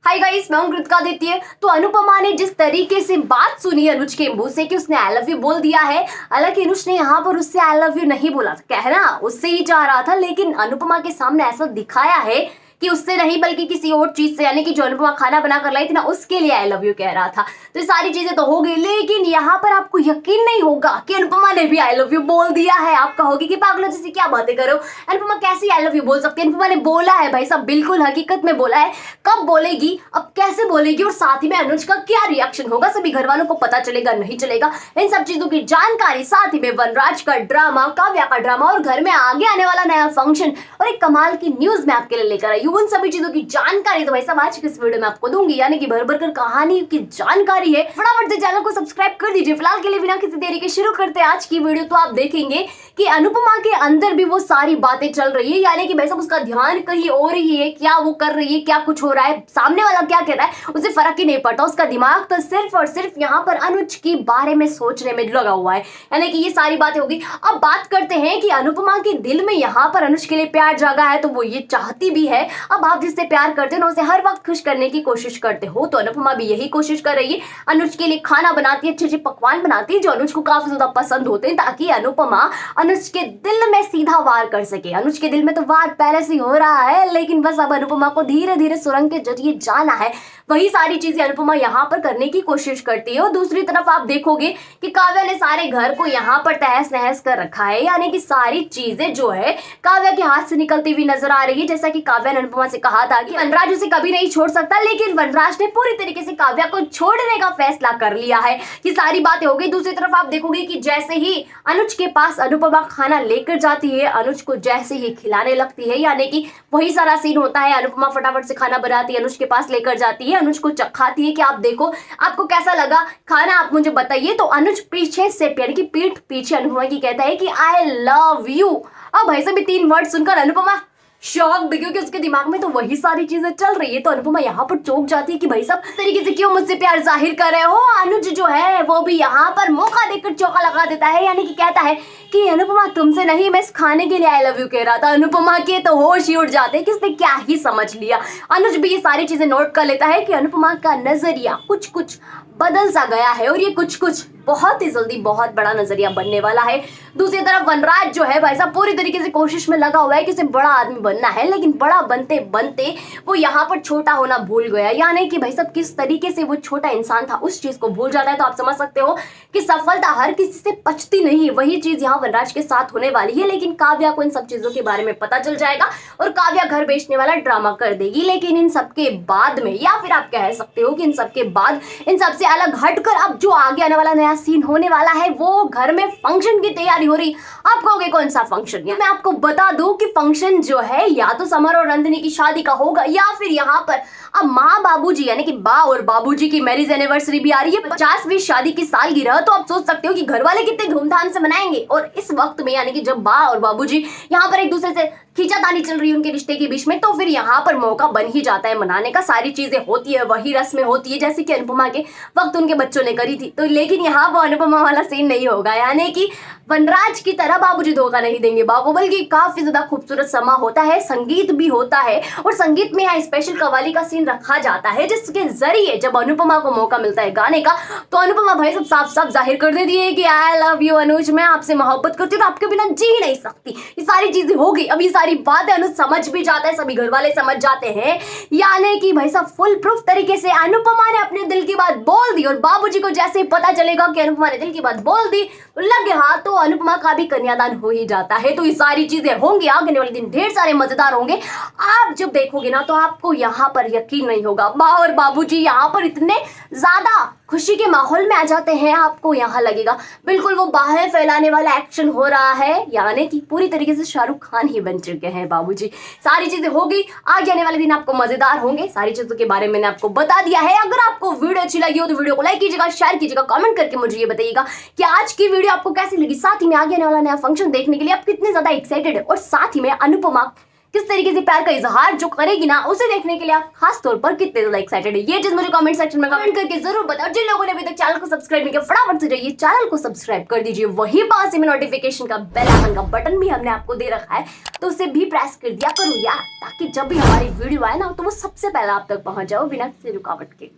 Hi guys, मैं हूं कृतिका आदित्य। तो अनुपमा ने जिस तरीके से बात सुनी अनुज के मुंह से कि उसने आई लव यू बोल दिया है, हालांकि अनुज ने यहाँ पर उससे आई लव यू नहीं बोला था, कहना उससे ही चाह रहा था, लेकिन अनुपमा के सामने ऐसा दिखाया है कि उससे नहीं बल्कि किसी और चीज से, यानी कि जो अनुपमा खाना बना कर लाई थी ना, उसके लिए आई लव यू कह रहा था। तो ये सारी चीजें तो हो गई, लेकिन यहाँ पर आपको यकीन नहीं होगा कि अनुपमा ने भी आई लव यू बोल दिया है। आप कहोगे कि पागलों जैसी क्या बातें करो, अनुपमा कैसी आई लव यू बोल सकती है? अनुपमा ने बोला है भाई साहब, बिल्कुल हकीकत में बोला है। कब बोलेगी, अब कैसे बोलेगी, और साथ ही में अनुज का क्या रिएक्शन होगा, सभी घर वालों को पता चलेगा नहीं चलेगा, इन सब चीजों की जानकारी, साथ ही में वनराज का ड्रामा, काव्या का ड्रामा और घर में आगे आने वाला नया फंक्शन और एक कमाल की न्यूज मैं आपके लिए लेकर आई हूं। उन सभी चीजों की जानकारी तो भाई साहब आज की इस वीडियो में आपको दूंगी, यानी कि भर भर कर कहानी की जानकारी है। फटाफट से चैनल को सब्सक्राइब कर दीजिए। फिलहाल के लिए बिना किसी देरी के शुरू करते हैं आज की वीडियो। तो आप देखेंगे कि अनुपमा के अंदर भी वो सारी बातें चल रही है, यानी कि भाई साहब उसका ध्यान कहीं और ही है, क्या वो कर रही है, क्या कुछ हो रहा है, सामने वाला क्या कह रहा है, उसे फर्क ही नहीं पड़ता। उसका दिमाग तो सिर्फ और सिर्फ यहाँ पर अनुज के बारे में सोचने में लगा हुआ है, यानी कि ये सारी बातें होगी। अब बात करते हैं कि अनुपमा के दिल में यहाँ पर अनुज के लिए प्यार जागा है, तो वो ये चाहती भी है। अब आप जिससे प्यार करते हो ना, उसे हर वक्त खुश करने की कोशिश करते हो, तो अनुपमा भी यही कोशिश कर रही है। अनुज के लिए खाना बनाती है, अच्छे अच्छे पकवान बनाती है जो अनुज को काफी ज्यादा पसंद होते हैं, ताकि अनुपमा अनुज के दिल में सीधा वार कर सके। अनुज के दिल में तो वार पहले से हो रहा है, लेकिन बस अब अनुपमा को धीरे धीरे सुरंग के जरिए जाना है। वही सारी चीजें अनुपमा यहाँ पर करने की कोशिश करती है। और दूसरी तरफ आप देखोगे कि काव्या ने सारे घर को यहाँ पर तहस नहस कर रखा है, यानी कि सारी चीजें जो है काव्या के हाथ से निकलती हुई नजर आ रही है। जैसा कि काव्या ने अनुपमा से कहा था कि वनराज उसे कभी नहीं छोड़ सकता, लेकिन वनराज ने पूरी तरीके से काव्या को छोड़ने का फैसला कर लिया है। ये सारी बातें हो गई। दूसरी तरफ आप देखोगे कि जैसे ही अनुज के पास अनुपमा खाना लेकर जाती है, अनुज को जैसे ही खिलाने लगती है, यानी कि वही सारा सीन होता है। अनुपमा फटाफट से खाना बनाती है, अनुज के पास लेकर जाती है, अनुज को चखाती है कि आप देखो आपको कैसा लगा खाना, आप मुझे बताइए। तो अनुज पीछे से, यानी कि पीठ पीछे अनुपमा की कहता है कि आई लव यू। अब भाई साहब 3 वर्ड सुनकर अनुपमा शॉक, क्योंकि उसके दिमाग में तो वही सारी चीजें चल रही है। तो अनुपमा यहाँ पर चौंक जाती है कि भाई साहब इस तरीके से क्यों मुझसे प्यार जाहिर कर रहे हो। अनुज जो है वो भी यहाँ पर मौका देकर चौका लगा देता है, यानी कि कहता है कि अनुपमा तुमसे नहीं, मैं इस खाने के लिए आई लव यू कह रहा था। अनुपमा के तो होश ही उड़ जाते हैं कि इसने क्या ही समझ लिया। अनुज भी ये सारी चीजें नोट कर लेता है कि अनुपमा का नजरिया कुछ कुछ बदल सा गया है, और ये कुछ कुछ बहुत ही जल्दी बहुत बड़ा नजरिया बनने वाला है। दूसरी तरफ वनराज जो है भाई साहब पूरी तरीके से कोशिश में लगा हुआ है कि उसे बड़ा आदमी बनना है, लेकिन बड़ा बनते बनते वो यहाँ पर छोटा होना भूल गया, यानी कि भाई साहब किस तरीके से वो छोटा इंसान था उस चीज को भूल जाता है। तो आप समझ सकते हो कि सफलता हर किसी से पचती नहीं, वही चीज यहाँ वनराज के साथ होने वाली है। लेकिन काव्या को इन सब चीजों के बारे में पता चल जाएगा और काव्या घर बेचने वाला ड्रामा कर देगी। लेकिन इन सबके बाद में, या फिर आप कह सकते हो कि इन सबके बाद, इन सबसे अलग हटकर अब जो आगे आने वाला नया सीन होने वाला है, वो घर में फंक्शन की तैयारी हो रही। आप कहोगे कौन सा फंक्शन? मैं आपको बता दूं कि फंक्शन जो है या तो समर और नंदिनी की शादी का होगा, या फिर यहाँ पर अब माँ बाबूजी, यानी कि बा और बाबूजी की मैरिज एनिवर्सरी भी आ रही है, 50वीं शादी की सालगिरह। तो आप सोच सकते हो कि घर वाले कितने धूमधाम से मनाएंगे। और इस वक्त में, यानी कि जब बा और बाबूजी यहाँ पर एक दूसरे से खींचातानी चल रही है उनके रिश्ते के बीच में, तो फिर यहाँ पर मौका बन ही जाता है मनाने का। सारी चीजें होती है, वही रस्में होती है जैसे कि अनुपमा के वक्त उनके बच्चों ने करी थी। तो लेकिन यहाँ वो अनुपमा वाला सीन नहीं होगा, यानी कि वनराज की तरह बाबूजी धोखा नहीं देंगे बाबू, बल्कि काफी ज्यादा खूबसूरत समा होता है, संगीत भी होता है। और संगीत में यहाँ स्पेशल कव्वाली का सीन रखा जाता है, जिसके जरिए जब अनुपमा को मौका मिलता है गाने का, तो अनुपमा भाई सब साफ साफ जाहिर कर देती है कि आई लव यू अनुज, मैं आपसे मोहब्बत करती हूँ, तो आपके बिना जी नहीं सकती। ये सारी चीजें हो गई। अब ये सारी बातें अनुज समझ भी जाता है, सभी घर वाले समझ जाते हैं, यानी कि भाई साहब फुल प्रूफ तरीके से अनुपमा ने अपने दिल की बात बोल दी। और बाबूजी को जैसे ही पता चलेगा कि अनुपमा ने दिल की बात बोल दी, तो लगे हाथ तो अनुपमा का भी कन्यादान हो ही जाता है। तो ये सारी चीजें होंगी, आगे वाले दिन ढेर सारे मजेदार होंगे। आप जब देखोगे ना, तो आपको यहाँ पर यकीन नहीं होगा, बा और बाबूजी यहाँ पर इतने ज्यादा खुशी के माहौल में आ जाते हैं, आपको यहाँ लगेगा बिल्कुल वो बाहें फैलाने वाला एक्शन हो रहा है, यानी कि पूरी तरीके से शाहरुख खान ही बन चुके हैं बाबूजी। सारी चीजें हो गई, आगे आने वाले दिन आपको मजेदार होंगे। सारी चीजों के बारे में मैंने आपको बता दिया है। अगर आपको वीडियो अच्छी लगी हो तो वीडियो को लाइक कीजिएगा, शेयर कीजिएगा, कमेंट करके मुझे ये बताइएगा कि आज की वीडियो आपको कैसी लगी। साथ ही में आगे आने वाला नया फंक्शन देखने के लिए आप कितने ज्यादा एक्साइटेड है, और साथ ही में अनुपमा किस तरीके से प्यार का इजहार जो करेगी ना, उसे देखने के लिए आप खास तौर पर कितने ज्यादा एक्साइटेड है, ये चीज मुझे कमेंट सेक्शन में कमेंट करके जरूर बताओ। जिन लोगों ने अभी तक चैनल को सब्सक्राइब नहीं किया, फटाफट से जाइए चैनल को सब्सक्राइब कर दीजिए, वही पास में नोटिफिकेशन का बेल आइकन का बटन भी हमने आपको दे रखा है, तो उसे भी प्रेस कर दिया करो यार, ताकि जब भी हमारी वीडियो आए ना तो वो सबसे पहले आप तक पहुंच जाओ बिना किसी रुकावट के।